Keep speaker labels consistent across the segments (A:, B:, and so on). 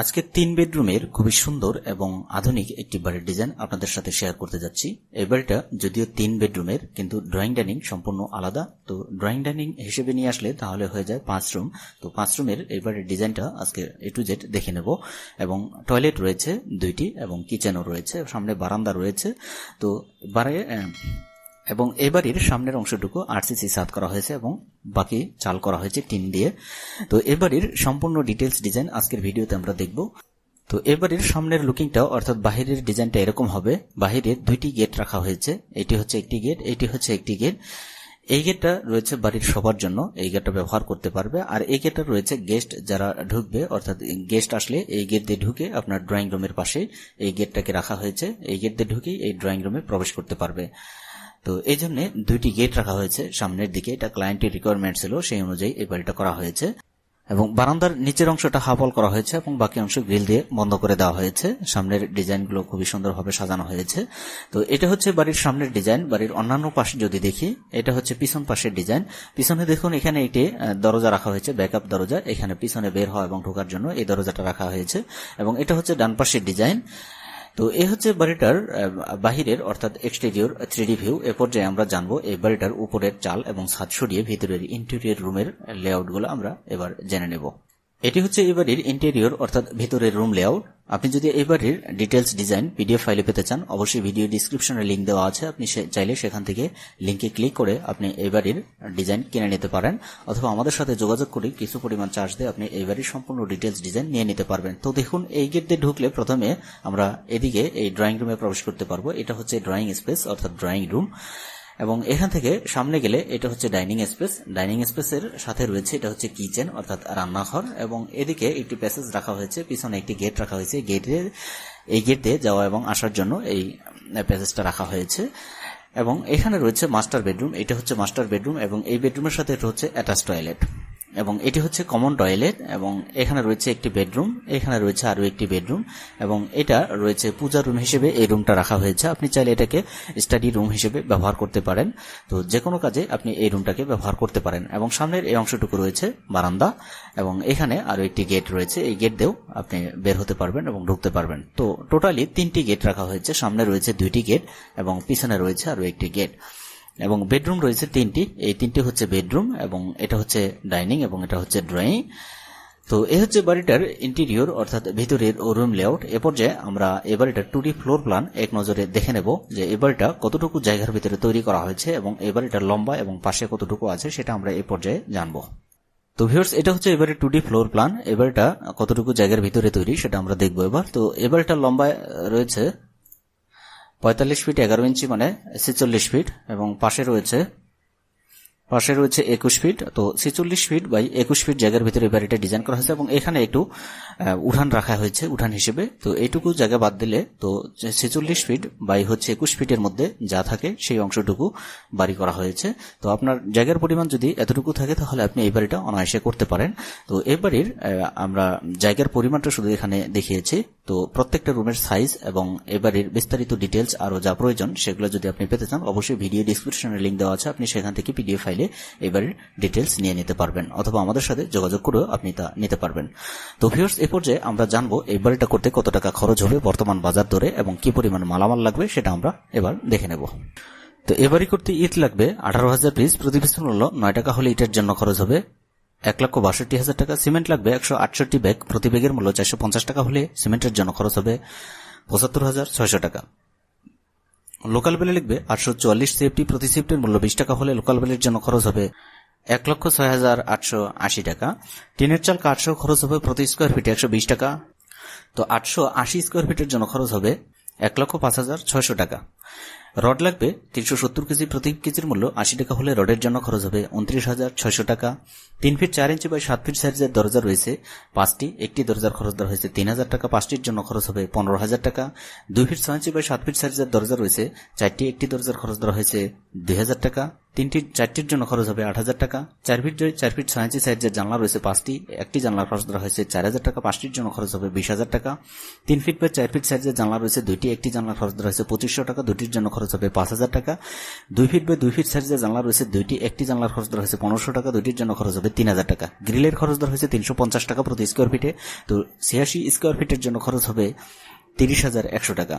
A: আজকে 3 বেডরুমের খুবই সুন্দর এবং আধুনিক একটি বাড়ির ডিজাইন আপনাদের সাথে শেয়ার করতে যাচ্ছি। এই বাড়িটা যদিও 3 বেডরুমের, কিন্তু ড্রয়িং ডাইনিং সম্পূর্ণ আলাদা। তো ড্রয়িং ডাইনিং হিসেবে নিয়ে আসলে তাহলে হয়ে যায় 5 রুম। তো 5 রুমের এই বাড়ির ডিজাইনটা আজকে A to Z দেখে নেব। এবং টয়লেট রয়েছে 2টি এবং কিচেনও রয়েছে, সামনে বারান্দা রয়েছে। তো এবং এই বাড়ির সামনের অংশটুকু আরসিসি ছাদ করা হয়েছে এবং বাকি চাল করা হয়েছে টিন দিয়ে। তো এই বাড়ির সম্পূর্ণ ডিটেলস ডিজাইন আজকের ভিডিওতে আমরা দেখব। তো এই বাড়ির সামনের লুকিংটা অর্থাৎ বাহিরের ডিজাইনটা এরকম হবে। বাহিরে 2টি গেট রাখা হয়েছে, এটি হচ্ছে একটি গেট, এটি হচ্ছে একটি গেট। এই গেটটা রয়েছে বাড়ির সবার জন্য, এই গেটটা ব্যবহার করতে পারবে। আর এই গেটটা রয়েছে গেস্ট যারা ঢুকবে, অর্থাৎ গেস্ট আসলে এই গেট দিয়ে ঢুকে আপনার ড্রয়িং রুমের পাশে এই গেটটাকে রাখা হয়েছে, এই গেট দিয়ে ঢুকেই এই ড্রয়িং রুমে প্রবেশ করতে পারবে। তো এই জন্য 2টি গেট রাখা হয়েছে সামনের দিকে, এটা ক্লায়েন্টের রিকোয়ারমেন্ট ছিল, সেই অনুযায়ী এই বাড়িটা করা হয়েছে। এবং বারান্দার নিচের অংশটা হাফ ওয়াল করা হয়েছে এবং বাকি অংশ গ্রিল দিয়ে বন্ধ করে দেওয়া হয়েছে। সামনের ডিজাইনগুলো খুবই সুন্দরভাবে সাজানো হয়েছে। তো এটা হচ্ছে বাড়ির সামনের ডিজাইন। বাড়ির অন্যান্য পাশে যদি দেখি, এটা হচ্ছে পিছন পাশের ডিজাইন। পিছনে দেখুন এখানে একটি দরজা রাখা হয়েছে, ব্যাকআপ দরজা, এখানে পিছনে বের হওয়া এবং ঢোকার জন্য এই দরজাটা রাখা হয়েছে। এবং এটা হচ্ছে ডান পাশের ডিজাইন। তো এই হচ্ছে বাড়িটার বাহিরের অর্থাৎ এক্সটেরিয়র 3D ভিউ। এ পর্যায়ে আমরা জানবো এই বাড়িটার উপরের চাল এবং ছাদ সরিয়ে ভিতরের ইন্টেরিয়র রুমের লেআউটগুলো আমরা এবার জেনে নেব। এটি হচ্ছে এই বাড়ির ইন্টেরিয়র অর্থাৎ ভিতরের রুম লেআউট। আপনি যদি এই বাড়ির ডিটেলস ডিজাইন পিডিএফ ফাইলে পেতে চান, অবশ্যই ভিডিও ডিসক্রিপশনে লিংক দেওয়া আছে, আপনি চাইলে সেখান থেকে লিংকে ক্লিক করে আপনি এই বাড়ির ডিজাইন কিনে নিতে পারেন, অথবা আমাদের সাথে যোগাযোগ করে কিছু পরিমাণ চার্জ দিয়ে আপনি এই বাড়ির সম্পূর্ণ ডিটেলস ডিজাইন নিয়ে নিতে পারবেন। তো দেখুন এই গেট দিয়ে ঢুকলে প্রথমে আমরা এদিকে এই ড্রয়িং রুমে প্রবেশ করতে পারবো। এটা হচ্ছে ড্রয়িং স্পেস অর্থাৎ ড্রয়িং রুম। এবং এখান থেকে সামনে গেলে এটা হচ্ছে ডাইনিং স্পেস। ডাইনিং স্পেসের সাথে রয়েছে এটা হচ্ছে কিচেন অর্থাৎ রান্নাঘর। এবং এদিকে একটি প্যাসেজ রাখা হয়েছে, পিছনে একটি গেট রাখা হয়েছে। এই গেট দিয়ে যাওয়া এবং আসার জন্য এই প্যাসেজটা রাখা হয়েছে। এবং এখানে রয়েছে মাস্টার বেডরুম, এটা হচ্ছে মাস্টার বেডরুম এবং এই বেডরুমের সাথে এটা হচ্ছে অ্যাটাচ টয়লেট এবং এটি হচ্ছে কমন টয়লেট। এবং এখানে রয়েছে একটি বেডরুম, এখানে রয়েছে আরো একটি বেডরুম এবং এটা রয়েছে পূজা রুম হিসেবে এই রুমটা রাখা হয়েছে। আপনি চাইলে এটাকে স্টাডি রুম হিসেবে ব্যবহার করতে পারেন। তো যে কোনো কাজে আপনি এই রুমটাকে ব্যবহার করতে পারেন। এবং সামনের এই অংশটুকু রয়েছে বারান্দা এবং এখানে আরো একটি গেট রয়েছে, এই গেট দিয়েও আপনি বের হতে পারবেন এবং ঢুকতে পারবেন। তো টোটালি 3টি গেট রাখা হয়েছে, সামনে রয়েছে 2টি গেট এবং পিছনে রয়েছে আরো একটি গেট। এবং বেডরুম রয়েছে 3টি, এই 3টি হচ্ছে বেডরুম এবং এটা হচ্ছে ডাইনিং এবং এটা হচ্ছে ড্রয়িং। তো এই হচ্ছে বাড়িটার ইন্টেরিয়র অর্থাৎ ভিতরের রুম লেআউট। এ পর্যায়ে আমরা এই বাড়িটার 2D ফ্লোর প্ল্যান এক নজরে দেখে নেব যে এই বাড়িটা কতটুকু জায়গার ভিতরে তৈরি করা হয়েছে এবং এই বাড়িটার লম্বা এবং পাশে কতটুকু আছে সেটা আমরা এই পর্যায়ে জানবো। তো ভিউয়ার্স, এটা হচ্ছে এবারে 2D ফ্লোর প্ল্যান। এবারটা কতটুকু জায়গার ভিতরে তৈরি সেটা আমরা দেখবো এবার। তো এবারটার লম্বায় রয়েছে 45 ফিট 11 ইঞ্চি মানে 46 ফিট এবং পাশে রয়েছে 21 ফিট। তো 46 ফিট বাই 21 ফিট জায়গার ভিতরে বাড়িটা ডিজাইন করা হয়েছে এবং এখানে একটু উঠান রাখা হয়েছে, উঠান হিসেবে। তো এইটুকু জায়গা বাদ দিলে তো 46 ফিট বাই হচ্ছে 21 ফিটের মধ্যে যা থাকে সেই অংশটুকু বাড়ি করা হয়েছে। তো আপনার জায়গার পরিমাণ যদি এতটুকু থাকে তাহলে আপনি এই বাড়িটা অনায়াসে করতে পারেন। তো এই বাড়ির আমরা জায়গার পরিমাণটা শুধু এখানে দেখিয়েছি। তো প্রত্যেকটা রুমের সাইজ এবং এই বাড়ির বিস্তারিত ডিটেলস আরো যা প্রয়োজন সেগুলো যদি আপনি পেতে চান, অবশ্যই ভিডিও ডিসক্রিপশনে লিংক দেওয়া আছে, আপনি সেখান থেকে পিডিএফ ফাইলে এবারের ডিটেলস নিয়ে নিতে পারবেন, অথবা আমাদের সাথে যোগাযোগ করেও আপনি তা নিতে পারবেন। তো ভিউয়ার্স, এই পর্যায়ে আমরা জানবো এই বাড়িটা করতে কত টাকা খরচ হবে বর্তমান বাজার দরে এবং কি পরিমাণ মালামাল লাগবে সেটা আমরা এবার দেখে নেব। তো এ বাড়ি করতে ইট লাগবে 18,000 পিস, প্রতি পিস মূল্য 9 টাকা হলে ইটের জন্য খরচ হবে 1,62,000 টাকা। সিমেন্ট লাগবে 168 ব্যাগ, প্রতি ব্যাগের মূল্য 450 টাকা হলে সিমেন্টের জন্য খরচ হবে 75,600 টাকা। লোকাল বেলে লিখবে 844 সিএফটি, প্রতি সিএফটির মূল্য 20 টাকা হলে লোকাল বেলের জন্য খরচ হবে 1,06,880 টাকা। টিনের চাল কাঠসহ খরচ হবে প্রতি স্কোয়ার ফিটে 120 টাকা। তো 880 স্কোয়ার ফিটের জন্য খরচ হবে 1,05,600 টাকা। রড লাগবে 370 কেজি, প্রতি কেজির মূল্য 80 টাকা হলে রডের জন্য খরচ হবে 29,600 টাকা। 3 ফিট 4 ইঞ্চি বাই 7 ফিট সাইজের দরজা রয়েছে 5টি, একটি দরজার খরচ দেওয়া হয়েছে 3,000 টাকা, 5টির জন্য খরচ হবে 15,000 টাকা। 2 ফিট 6 ইঞ্চি বাই 7 ফিট সাইজের দরজা রয়েছে 4টি, একটি দরজার খরচ দেওয়া হয়েছে 2,000 টাকা, চারটির জন্য খরচ হবে 8,000 টাকা। 4 ফিট 6 ইঞ্চি সাইজের জানলা রয়েছে 5টি, একটি জানলার খরচ ধরা হয়েছে 4,000 টাকা। 5টির জন্য খরচ হবে 20,000 টাকা। 3 ফিট বাই 4 ফিট সাইজের জানলা রয়েছে 2টি, একটি জানলার খরচ ধরা হয়েছে 2,500 টাকা। 2টির জন্য খরচ হবে 5,000 টাকা। 2 ফিট বাই 2 ফিট সাইজের জানলা রয়েছে 2টি, একটি জানলার খরচ ধরা হয়েছে 1,500 টাকা। 2টির জন্য খরচ হবে 3,000 টাকা। গ্রিলের খরচ ধরা হয়েছে 350 টাকা প্রতি স্কোয়ার ফিটে। তো 86 স্কোয়ার ফিটের জন্য খরচ হবে 30,100 টাকা।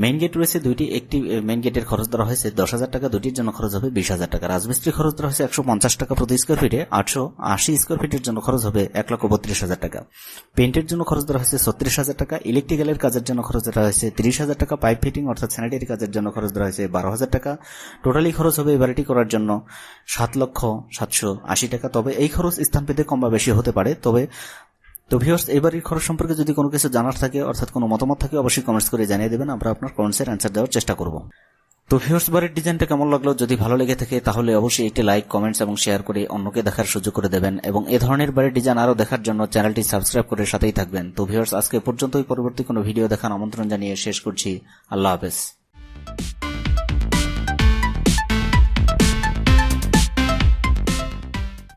A: মেইন গেট রয়েছে 2টি, একটি মেইন গেটের খরচ ধরা হয়েছে 10,000 টাকা। 2টির জন্য খরচ হবে 20,000 টাকা। রাজমিস্ত্রি খরচ ধরা হয়েছে 150 টাকা প্রতি স্কোয়ার ফিটে। 880 স্কোয়ার ফিটের জন্য খরচ হবে 1,32,000 টাকা। পেইন্টের জন্য খরচ ধরা হয়েছে 36,000 টাকা। ইলেকট্রিক্যালের কাজের জন্য খরচ ধরা হয়েছে 30,000 টাকা। পাইপ ফিটিং অর্থাৎ স্যানিটারি কাজের জন্য খরচ ধরা হয়েছে 12,000 টাকা। টোটালি খরচ হবে এই বাড়িটি করার জন্য 7,780 টাকা। তবে এই খরচ স্থানভেদে কম বা বেশি হতে পারে। তো ভিউয়ার্স, এই বাড়ির খরচ সম্পর্কে যদি কোনো কিছু জানার থাকে অর্থাৎ কোনো মতামত থাকে অবশ্যই কমেন্টস করে জানিয়ে দেবেন, আমরা আপনার কমেন্টসের অ্যান্সার দেওয়ার চেষ্টা করব। তো ভিউয়ার্স, বাড়ির ডিজাইনটা কেমন লাগলো? যদি ভালো লেগে থাকে তাহলে অবশ্যই একটি লাইক, কমেন্টস এবং শেয়ার করে অন্যকে দেখার সুযোগ করে দেবেন এবং এই ধরনের বাড়ির ডিজাইন আরও দেখার জন্য চ্যানেলটি সাবস্ক্রাইব করে সাথেই থাকবেন। তো ভিউয়ার্স, আজকে পর্যন্তই। পরবর্তী কোনো ভিডিও দেখার আমন্ত্রণ জানিয়ে শেষ করছি। আল্লাহ হাফেজ।